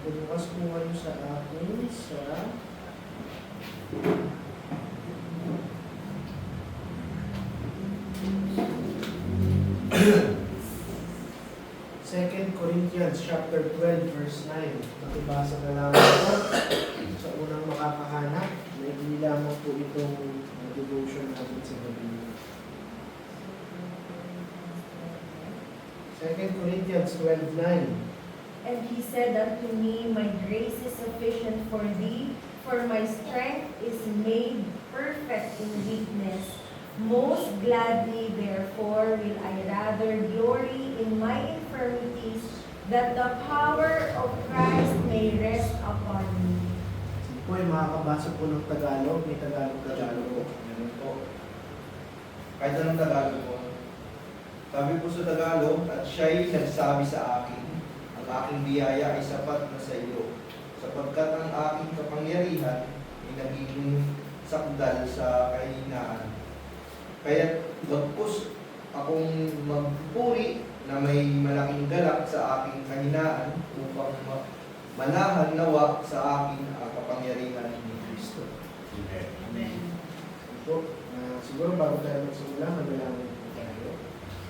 Bukas po kayo sa akin sa Second Corinthians chapter 12 verse 9. Makibasa na lang ako sa unang makakahanap. May lamang po itong devotion natin sa gabi. Second Corinthians 12:9. And he said unto me, My grace is sufficient for thee, for my strength is made perfect in weakness. Most gladly, therefore, will I rather glory in my infirmities, that the power of Christ may rest upon me. Sige po, yung makakabasa po ng Tagalog. May Tagalog po. Ganun po. Kahit anong Tagalog po. Sabi po sa Tagalog, at siya'y nagsabi sa akin, ang aking biyaya ay sapat na sa iyo, sapagkat ang aking kapangyarihan ay nagiging sakdal sa kahinaan. Kaya't bagkus akong magpupuri na may malaking galak sa aking kahinaan upang manahan nawa sa akin ang kapangyarihan ni Kristo. Amen. Siguro bago tayo magsimula, manalangin po tayo.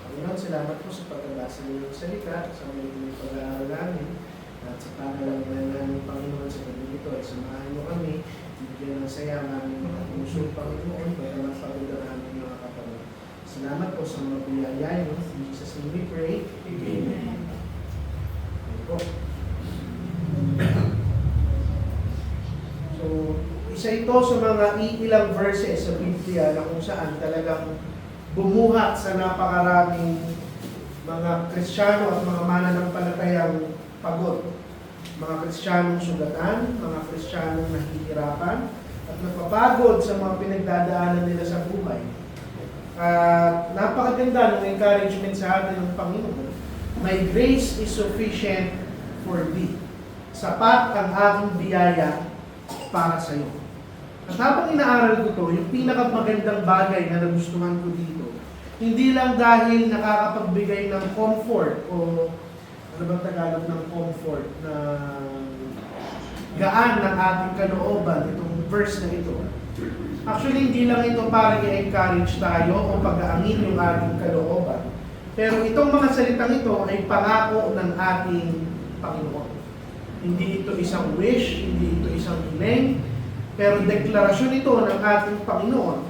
Panginoon, salamat po sa pagbasa ng iyong salita, sa mga pag-aaral namin, at sa panalangin namin, Panginoon, sa gabi ito, ay samahan mo kami, bigyan ng saya ang aming mga puso, Panginoon, para mapagod ang aming mga katawan. Salamat po sa mga biyayay mo. In Jesus' name we pray. Amen. Amen po. So, isa ito sa mga ilang verses sa Biblia na kung saan talagang bumuhat sa napakaraming mga Kristiyano at mga mananampalatayang pagod. Mga Kristiyanong sugatan, mga Kristiyanong nahihirapan, at napapagod sa mga pinagdadaanan nila sa buhay. At napakaganda ng encouragement sa atin ng Panginoon. My grace is sufficient for thee. Sapat ang aking biyaya para sa iyo. At habang inaaral ko to, yung pinakamagandang bagay na nagustuhan ko dito, hindi lang dahil nakakapagbigay ng comfort o ano bang Tagalog ng comfort na gaan ng ating kalooban, itong verse na ito. Actually, hindi lang ito para i-encourage tayo o pag-aangin yung ating kalooban. Pero itong mga salitang ito ay pangako ng ating Panginoon. Hindi ito isang wish, hindi ito isang hiling, pero deklarasyon ito ng ating Panginoon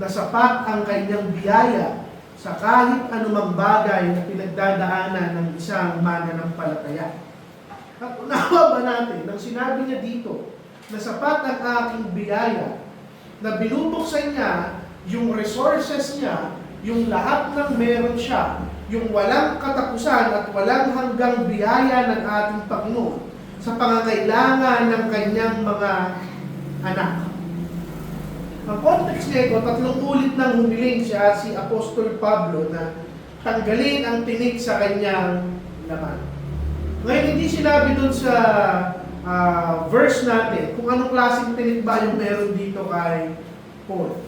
na sapat ang kanyang biyaya sa kahit anumang bagay na pinagdadaanan ng isang mananampalataya. At unawa ba natin, nang sinabi niya dito na sapat ang aking biyaya, na binubuksan niya yung resources niya, yung lahat ng meron siya, yung walang katapusan at walang hanggang biyaya ng ating Panginoon sa pangangailangan ng kanyang mga anak. Ang context nito, 3 ulit nang humiling siya si Apostol Pablo na tanggalin ang tinik sa kanyang laman. Ngayon, hindi sinabi dun sa verse natin kung anong klaseng tinik ba yung meron dito kay Paul.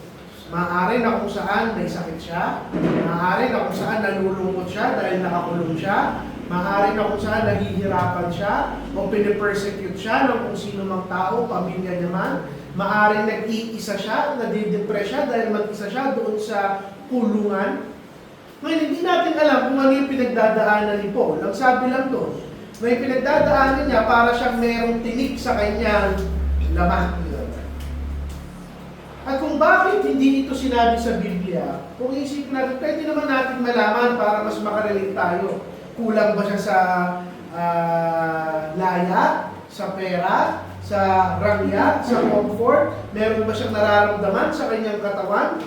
Maaari na kung saan may sakit siya, maaari na kung saan nalulungkot siya dahil nakakulong siya, maaari na kung saan nahihirapan siya o pinipersecute siya ng kung sino mang tao, pamilya niya man, maaari nag-iisa siya, nadidepress siya dahil mag-isa siya doon sa kulungan. Ngayon, hindi natin alam kung ano yung pinagdadaanan ni Paul. Ang sabi lang doon, may pinagdadaanan niya para siyang merong tinik sa kanyang laman. At kung bakit hindi ito sinabi sa Biblia, kung isip natin, pwede naman natin malaman para mas makarelate tayo. Kulang ba siya sa laya, sa pera, sa rangya, sa comfort? Meron ba siyang nararamdaman sa kanyang katawan?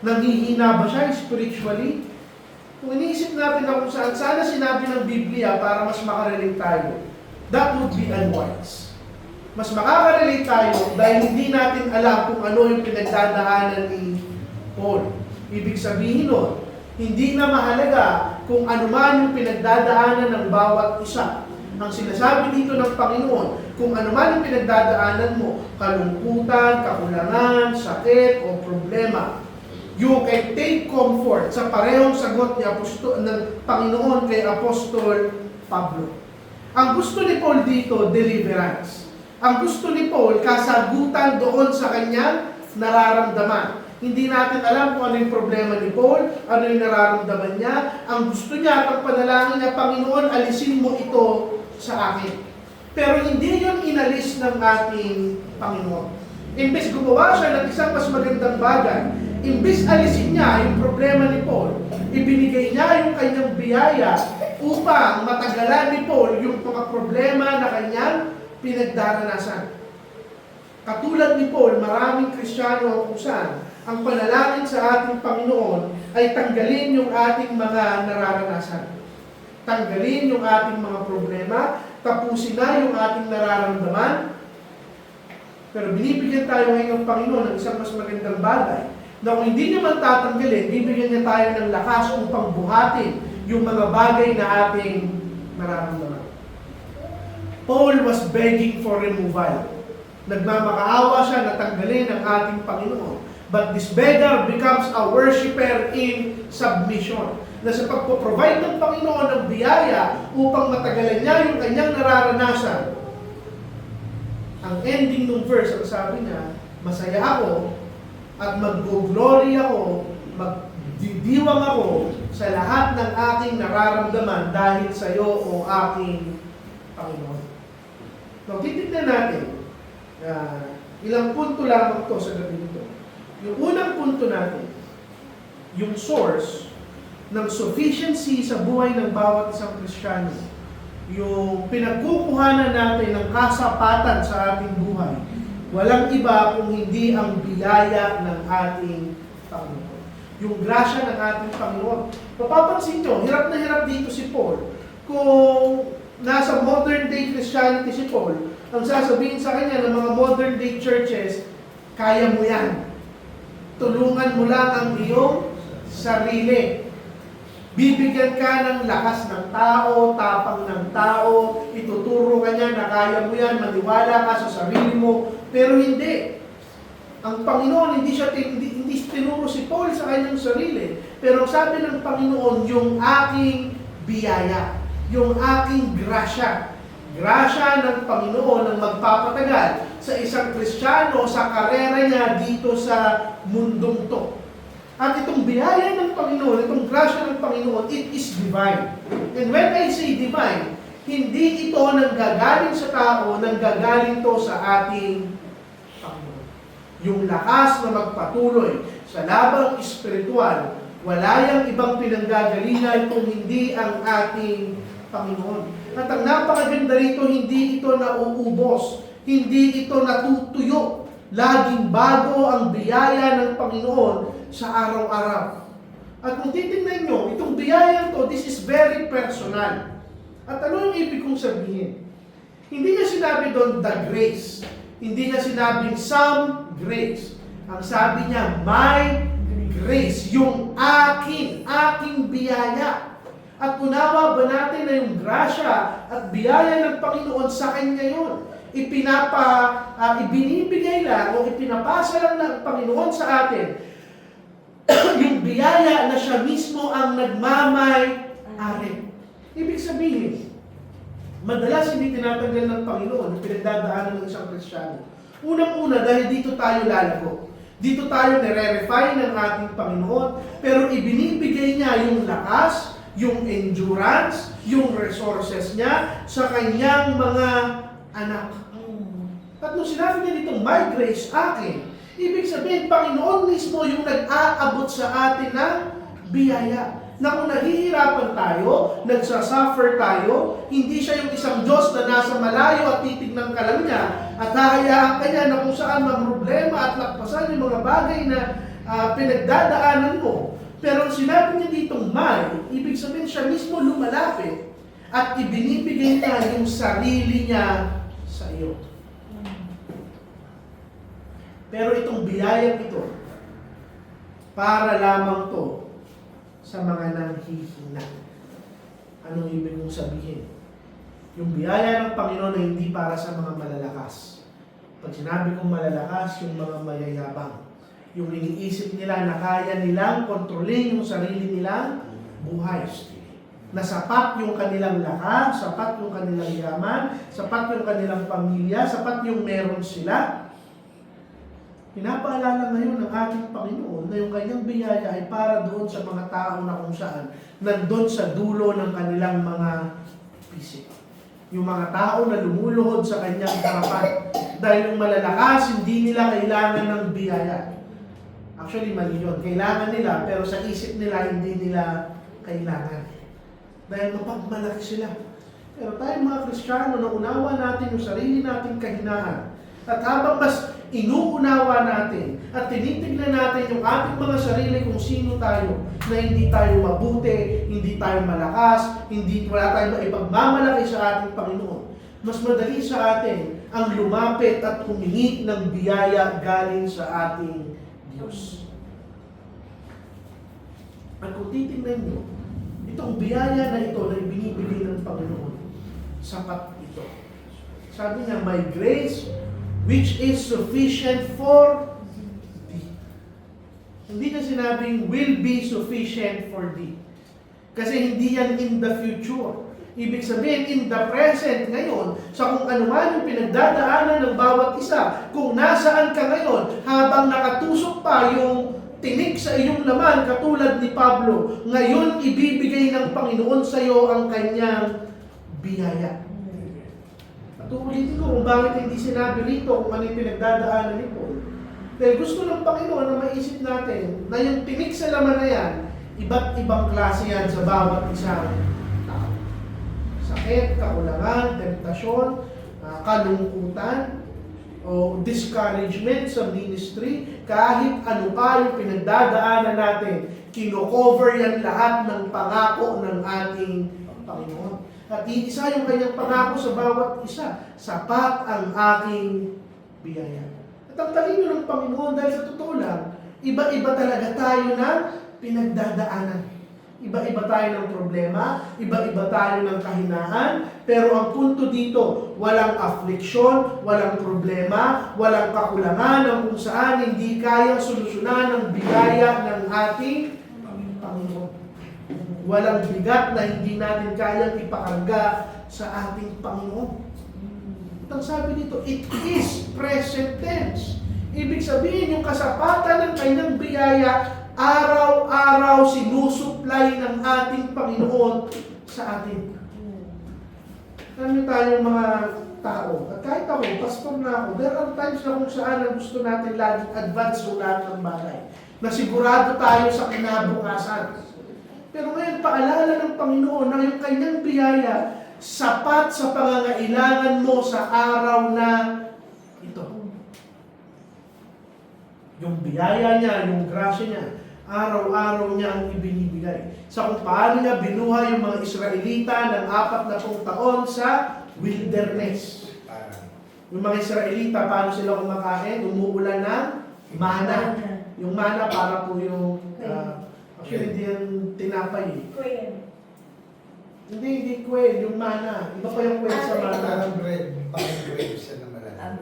Nanghihina ba siya spiritually? Kung iniisip natin na kung saan, sana sinabi ng Biblia para mas makarelate tayo, that would be unwise. Mas makaka-relate tayo dahil hindi natin alam kung ano yung pinagdadaanan ni Paul. Ibig sabihin nun, hindi na mahalaga kung ano man yung pinagdadaanan ng bawat isa. Ang sinasabi dito ng Panginoon, kung ano man yung pinagdadaanan mo, kalungkutan, kakulangan, sakit, o problema, you can take comfort sa parehong sagot ng Panginoon kay Apostol Pablo. Ang gusto ni Paul dito, deliverance. Ang gusto ni Paul, kasagutan doon sa kanyang nararamdaman. Hindi natin alam kung ano yung problema ni Paul, ano yung nararamdaman niya. Ang gusto niya at ang panalangin niya, Panginoon, alisin mo ito sa akin. Pero hindi yun inalis ng ating Panginoon. Imbes gumawa siya ng isang mas magandang bagay, imbes alisin niya yung problema ni Paul, ibinigay niya yung kanyang biyaya upang matagalan ni Paul yung mga problema na kanyang pinagdaranasan. Katulad ni Paul, maraming Kristiyano ang kung saan ang panalangin sa ating Panginoon ay tanggalin yung ating mga nararanasan. Tanggalin yung ating mga problema, tapusin na yung ating nararamdaman. Pero binibigyan tayo ngayon ng Panginoon ng isang mas magandang bagay na kung hindi niya man tatanggalin, bibigyan niya tayo ng lakas upang buhatin yung mga bagay na ating nararamdaman. Paul was begging for removal. Nagmamakaawa siya na tanggalin ang ating Panginoon. But this beggar becomes a worshiper in submission. Na sa pagpo-provide ng Panginoon ng biyaya upang matagalan niya yung kanyang nararanasan, ang ending ng verse, ang sabi niya, masaya ako at mag-glory ako, magdidiwang ako sa lahat ng aking nararamdaman dahil sa iyo, o aking Panginoon. Now, titignan natin, ilang punto lamang to sa gabi nito. Yung unang punto natin, yung source ng sufficiency sa buhay ng bawat isang Kristiyano, yung pinagkukuhanan natin ng kasapatan sa ating buhay, walang iba kung hindi ang biyaya ng ating Panginoon. Yung grasya ng ating Panginoon. Mapapansin nyo, hirap na hirap dito si Paul. Kung nasa modern day Christianity si Paul, ang sasabihin sa kanya ng mga modern day churches, kaya mo yan. Tulungan mo lang ang iyong sarili. Bibigyan ka ng lakas ng tao, tapang ng tao, ituturo ka niya na kaya mo yan, maniwala ka sa sarili mo, pero hindi. Ang Panginoon, hindi tinuro si Paul sa kanyang sarili, pero sabi ng Panginoon, yung aking biyaya, yung aking grasya. Grasya ng Panginoon ang magpapatagal sa isang Kristiyano sa karera niya dito sa mundong to. At itong biyaya ng Panginoon, itong grasya ng Panginoon, it is divine. And when I say divine, hindi ito nanggagaling sa tao, nanggagaling to sa ating Panginoon. Yung lakas na magpatuloy sa labang espiritual, wala yang ibang pinanggagalingan kung hindi ang ating Panginoon. At ang napakaganda rito, hindi ito nauubos, hindi ito natutuyo. Laging bago ang biyaya ng Panginoon sa araw-araw. At kung titingnan nyo, itong biyaya to, this is very personal. At ano yung ibig kong sabihin? Hindi niya sinabi doon, the grace. Hindi niya sinabing some grace. Ang sabi niya, my grace. Yung aking biyaya. At unawa ba natin na yung grasya at biyaya ng Panginoon sa Kanya yun? Ibinibigay lang o ipinapasa lang ng Panginoon sa atin yung biyaya na siya mismo ang nagmamay-ari. Ibig sabihin, madalas hindi tinatanggal ng Panginoon ang pinagdadaanan ng isang Kristiyano. Unang-una, dahil dito tayo lalago. Dito tayo nire-refine ng ating Panginoon, pero ibinibigay niya yung lakas, yung endurance, yung resources niya sa kanyang mga anak. At nung sinabi niya dito, my grace, akin, ibig sabihin, Panginoon mismo yung nag-aabot sa atin ng biyaya. Na kung naghihirapan tayo, nagsasuffer tayo, hindi siya yung isang Diyos na nasa malayo at titignan ka lang niya, at hahayaan ka niya na kung saan mga problema at lakpasan yung mga bagay na pinagdadaanan mo. Pero sinabi niya ditong may, ibig sabihin siya mismo lumalapit at ibinibigay niya yung sarili niya sa iyo. Pero itong biyayang ito, para lamang to sa mga nanghihina. Anong ibig mong sabihin? Yung biyaya ng Panginoon ay hindi para sa mga malalakas. Pag sinabi kong malalakas, yung mga mayayabang. Yung iniisip nila na kaya nilang kontrolin yung sarili nilang buhay. Na sapat yung kanilang lakas, sapat yung kanilang yaman, sapat yung kanilang pamilya, sapat yung meron sila. Pinapaalala ngayon ng ating Panginoon na yung kanyang biyaya ay para doon sa mga tao na kung saan nandun sa dulo ng kanilang mga pisik. Yung mga tao na lumuluhod sa kanyang harapan. Dahil yung malalakas, hindi nila kailangan ng biyaya. Actually, mali yun. Kailangan nila, pero sa isip nila, hindi nila kailangan. Dahil mapagmalaki sila. Pero tayo mga Kristiyano, na unawa natin yung sarili nating kahinaan. At habang mas inuunawa natin at tinitignan natin yung ating mga sarili kung sino tayo, na hindi tayo mabuti, hindi tayo malakas, wala tayong maipagmamalaki sa ating Panginoon. Mas madali sa atin ang lumapit at humingi ng biyaya galing sa ating Diyos. At kung titignan nyo, itong biyaya na ito na ibinibigay ng Panginoon, sapat ito. Sabi niya, my grace which is sufficient for thee. Hindi na sinabing will be sufficient for thee. Kasi hindi yan in the future. Ibig sabihin, in the present ngayon, sa kung ano man yung pinagdadaanan ng bawat isa, kung nasaan ka ngayon, habang nakatusok pa yung tinig sa iyong laman, katulad ni Pablo, ngayon ibibigay ng Panginoon sa iyo ang kanyang biyaya. At uulitin ko kung bakit hindi sinabi rito kung ano yung pinagdadaanan ni Paul. Dahil gusto ng Panginoon na maisip natin na yung tinig sa laman na yan, iba't ibang klase yan sa bawat isang tao. Sakit, kakulangan, temptasyon, kalungkutan, o discouragement sa ministry, kahit ano pa yung pinagdadaanan natin, kino-cover yan lahat ng pangako ng ating Panginoon. At iisa yung kanyang pangako sa bawat isa, sapat ang aking biyaya. At ang talino ng Panginoon, dahil sa totoo lang, iba-iba talaga tayo na pinagdadaanan. Iba-iba tayo ng problema, iba-iba tayo ng kahinaan, pero ang punto dito, walang affliction, walang problema, walang kakulangan ng kung saan hindi kayang solusyonan ng biyaya ng ating Panginoon. Walang bigat na hindi natin kayang ipakarga sa ating Panginoon. At ang sabi dito, it is present tense. Ibig sabihin, yung kasapatan ng kanyang biyaya, araw-araw sinusupply ng ating Panginoon sa atin. Alam niyo tayong mga tao, at kahit ako, pastor na ako, there are times na kung saan ang gusto natin laging advance sa lahat ng bagay. Na sigurado tayo sa kinabukasan. Pero ngayon, paalala ng Panginoon na yung kanyang biyaya, sapat sa pangangailangan mo sa araw na ito. Yung biyaya niya, yung grasya niya, araw-araw niya ang ibinibigay. Sa kung paano niya binuhay yung mga Israelita ng 40 taon sa wilderness. Yung mga Israelita, paano sila kumakain? Umuulan ng mana. Yung mana para po yung, actually hindi yan tinapay. Hindi quail, yung mana. Iba pa yung quail sa mana.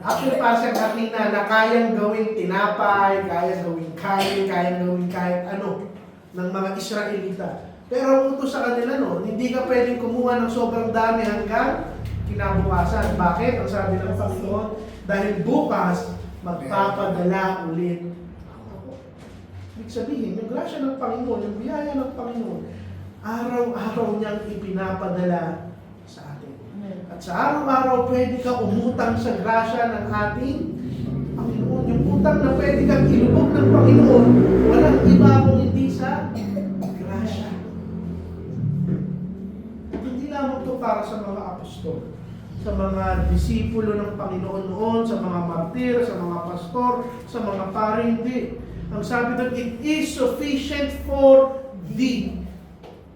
Actually, para sa katina na kayang gawing tinapay, kayang gawing kain, kayang gawing kahit ano ng mga Israelita. Pero ang utos sa kanila hindi ka pwedeng kumuha ng sobrang dami hanggang kinabukasan. Bakit? Ang sabi ng Panginoon, dahil bukas magpapadala ulit ako. Ibig sabihin, yung grasya ng Panginoon, yung biyaya ng Panginoon, araw-araw niyang ipinapadala sa atin. At sa araw-araw, pwede ka umutang sa grasya ng ating Panginoon. Yung utang na pwede kang ilubog ng Panginoon, walang iba kung hindi sa grasya. At hindi lamang ito para sa mga apostol. sa mga disipulo ng Panginoon noon, sa mga martir, sa mga pastor, sa mga pare, hindi. Ang sabi doon, it is sufficient for thee.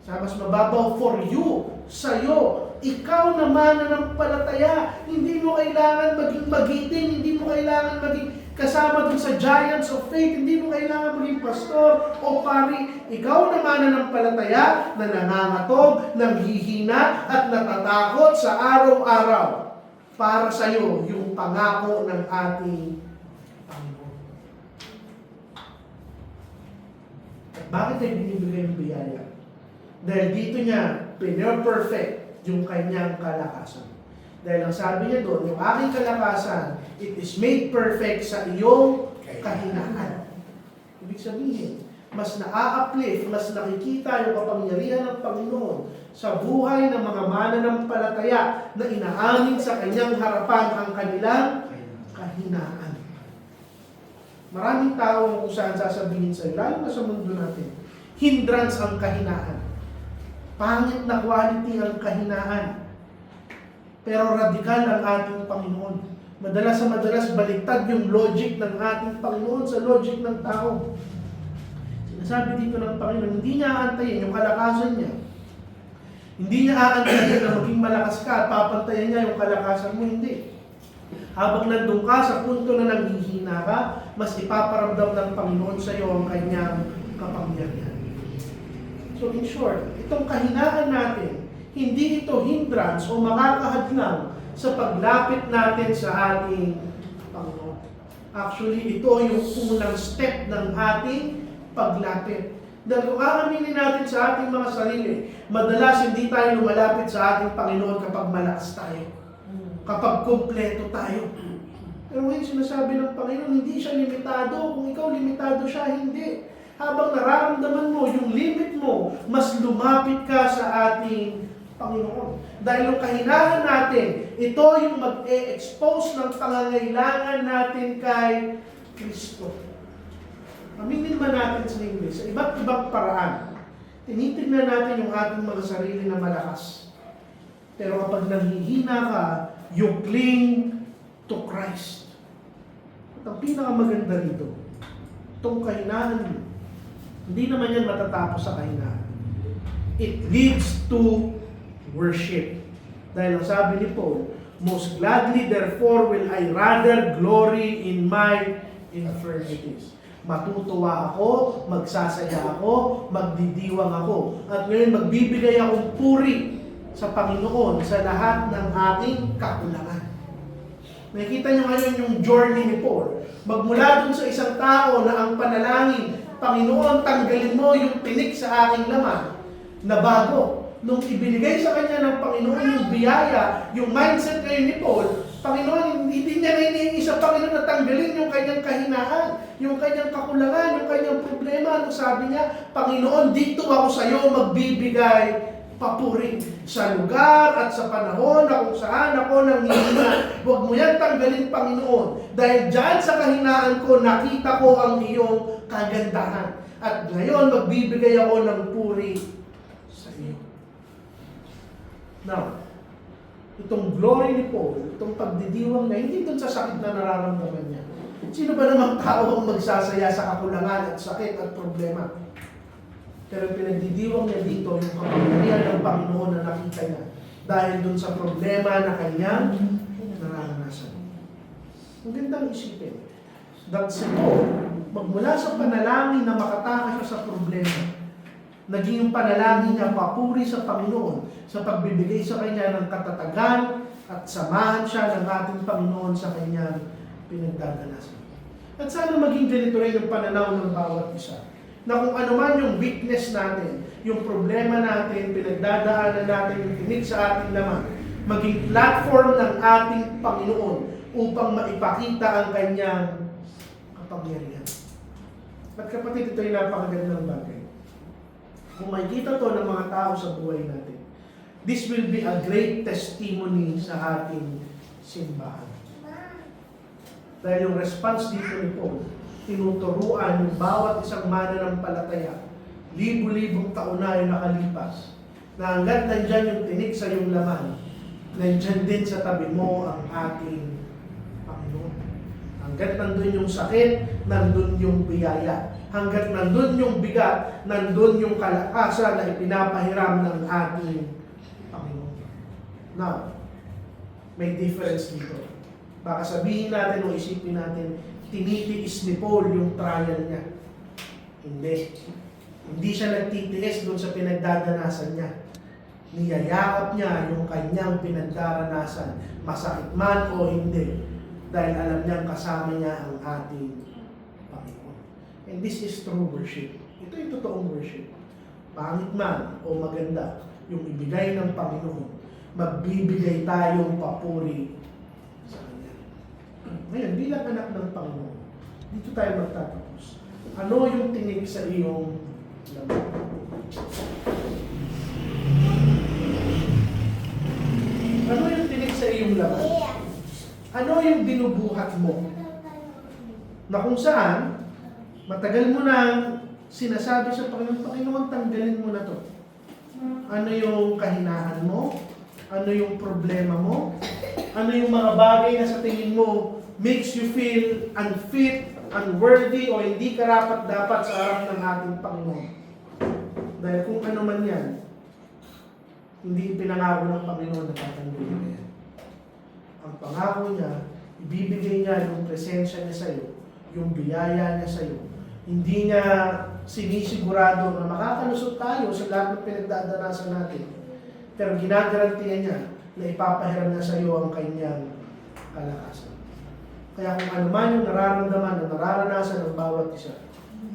Sa mas mababaw, for you, sa'yo. Ikaw naman nanampalataya. Hindi mo kailangan maging magiting, hindi mo kailangan maging kasama dun sa giants of faith, hindi mo kailangan maging pastor o pari. Ikaw naman nanampalataya na nangangatog, nanghihina at natatakot sa araw-araw para sa'yo yung pangako ng ating Panginoon. At bakit ay binibigay ng biyaya? Dahil dito niya pino-perfect yung kanyang kalakasan. Dahil ang sabi niya doon, yung aking kalakasan, it is made perfect sa iyong kahinaan. Ibig sabihin, mas naa-uplift, mas nakikita yung kapangyarihan ng Panginoon sa buhay ng mga mananampalataya na inaamin sa kanyang harapan ang kanilang kahinaan. Maraming tao kung saan sasabihin sa'yo, lalo na sa mundo natin, hindrance ang kahinaan. Pangit na quality ang kahinaan. Pero radikal ang ating Panginoon. Madalas sa madalas baliktad yung logic ng ating Panginoon sa logic ng tao. Sinasabi dito ng Panginoon, hindi niya aantayin yung kalakasan niya. Hindi niya aantayin na maging malakas ka at papantayan niya yung kalakasan mo, hindi. Habang nandun ka sa punto na nanghihina ka, mas ipaparamdam ng Panginoon sa iyo ang kanyang kapangyarihan. So in short, itong kahinaan natin, hindi ito hindrance o makakahadlang sa paglapit natin sa ating Panginoon. Actually, ito yung unang step ng ating paglapit. Dahil kung aaminin natin sa ating mga sarili, madalas hindi tayo lumalapit sa ating Panginoon kapag malakas tayo. Kapag kumpleto tayo. Pero ngayon sinasabi ng Panginoon, hindi siya limitado. Kung ikaw limitado siya, hindi. Habang nararamdaman mo yung limit mo, mas lumapit ka sa ating Panginoon. Dahil yung kahinaan natin, ito yung mag-e-expose ng pangangailangan natin kay Kristo. Aminin man natin sa English, sa iba't ibang paraan, tinitignan natin yung ating mga sarili na malakas. Pero kapag nanghihina ka, you cling to Christ. At ang pinakamaganda rito, itong kahinaan mo, hindi naman yan matatapos sa kahinaan. It leads to worship. Dahil ang sabi ni Paul, most gladly therefore will I rather glory in my infirmities. Matutuwa ako, magsasaya ako, magdidiwang ako. At ngayon magbibigay akong puri sa Panginoon sa lahat ng aking kakulangan. Nakikita nyo ngayon yung journey ni Paul. Magmula dun sa isang tao na ang panalangin, Panginoon, tanggalin mo yung tinik sa aking laman, na bago. Nung ibinigay sa kanya ng Panginoon yung biyaya, yung mindset ngayon ni Paul, Panginoon, hindi niya na iniisa, Panginoon, na tanggalin yung kanyang kahinaan, yung kanyang kakulangan, yung kanyang problema. Ano sabi niya? Panginoon, dito ako sa iyo magbibigay papuri sa lugar at sa panahon na kung saan ako nanghihina. Huwag mo yan tanggalin, Panginoon. Dahil dyan sa kahinaan ko, nakita ko ang iyong kagandahan. At ngayon, magbibigay ako ng puri sa iyo. Now, itong glory ni Paul, itong pagdidiwang na hindi dun sa sakit na nararamdaman niya. Sino ba namang tao ang magsasaya sa kakulangan at sakit at problema? Pero pinagdidiwang niya dito yung kapangyarihan ng Panginoon na nakita niya dahil dun sa problema na kanyang nararanasan. Ang gandang isipin. That si Paul, magmula sa panalangin na makatakas siya sa problema, naging yung panalangin niya papuri sa Panginoon sa pagbibigay sa kanya ng katatagan at samahan siya ng ating Panginoon sa kanyang pinagdadanasan. At sana maging ganito rin yung pananaw ng bawat isa. Na kung ano man yung weakness natin, yung problema natin, pinagdadaanan natin, yung tinik sa ating laman, maging platform ng ating Panginoon upang maipakita ang kanyang kapangyarihan. At kapatid, ito yung napakagandang bagay. Kung makikita to ng mga tao sa buhay natin, this will be a great testimony sa ating simbahan. Dahil yung response dito ni Paul, tinuturuan yung bawat isang mananampalataya, libu-libong taon na yung nakalipas, na hanggat nandyan yung tinik sa iyong laman, Nandiyan din sa tabi mo ang ating Panginoon. Hanggat nandun yung sakit, nandun yung biyaya. Hanggat nandun yung bigat, nandun yung kalakasan na ipinapahiram ng ating Panginoon. Now, may difference dito. Baka sabihin natin o isipin natin, tinitiis ni Paul yung trial niya. Hindi. Hindi siya nagtitiis doon sa pinagdadanasan niya. Niyayakap niya yung kanyang pinagdaranasan, masakit man o hindi, dahil alam niyang kasama niya ang ating Panginoon. And this is true worship. Ito yung totoong worship. Pangit man o maganda, yung ibigay ng Panginoon, magbibigay tayong papuri sa Kanya. Ngayon, bilang anak ng Panginoon, dito tayo magtatapos. Ano yung tinig sa iyong laman? Ano yung tinig sa iyong laman? Ano yung binubuhat mo? Na kung saan, matagal mo nang sinasabi sa Panginoon, Panginoon, tanggalin mo na to. Ano yung kahinaan mo? Ano yung problema mo? Ano yung mga bagay na sa tingin mo makes you feel unfit, unworthy, o hindi karapat-dapat sa harap ng ating Panginoon? Dahil kung ano man yan, hindi pinangako ng Panginoon na tatanggalin na yan. Ang pangako niya, ibibigay niya yung presensya niya sa iyo, yung biyaya niya sa iyo. Hindi niya sinisigurado na makakalusot tayo sa lahat ng pinagdadanasan natin. Pero ginagarantiya niya na ipapahiram niya sa iyo ang kanyang kalakasan. Kaya kung ano man yung nararamdaman na nararanasan ng bawat isa,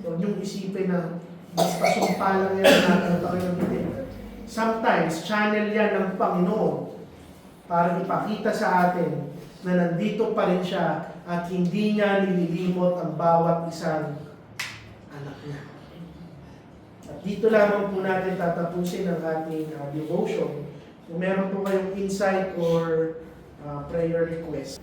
huwag niyong isipin na basta sumpa lang yan natin ang Panginoon. Hindi. Sometimes, channel yan ng Panginoon para ipakita sa atin na nandito pa rin siya at hindi niya nililimot ang bawat isang anak niya. At dito lamang po natin tatapusin ang ating devotion. Kung meron po kayong insight or prayer request,